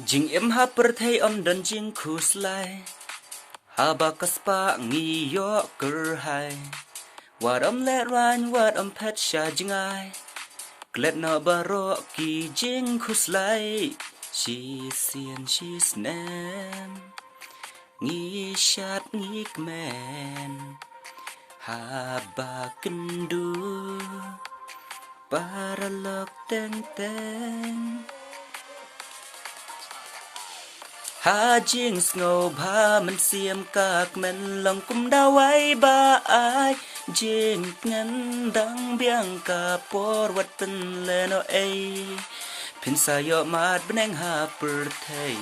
Jing em ha per thei om don jing khus lai ha ba kaspa ngi yo ker hai wat om let ran wat om pet sha jing ai glet no baro ki jing khus lai she sien she snem ngi shat ngi kmen ha ba kendu para lok teng teng ha jing snow ba man siam kak men lòng kum da wai ba ai jing ngan dang biang ka por wat pen le no ai pin sa yo mat beneng ha per thei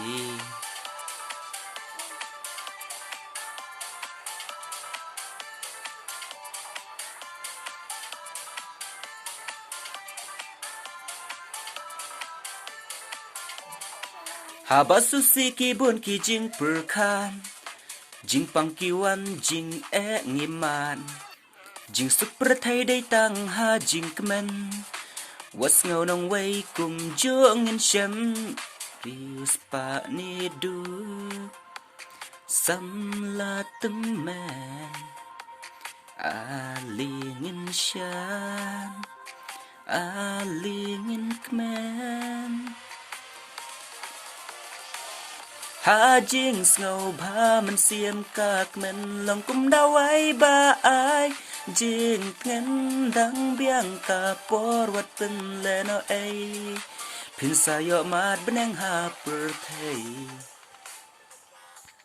ha ba su si ki bun ki jing per khan jing pang ki wan jing e ngi man jing su per thai dai tang ha jing kmen was ngau nong wei kum jo ngin shem views pa ni du sam la tum man a li ngin shan a li ngin kmen ha jing snow ba man siam kak men lòng kum da wai ba ai jing ngan dang biang ka por wat pen le no ai pin sa yo mat beneng ha per thei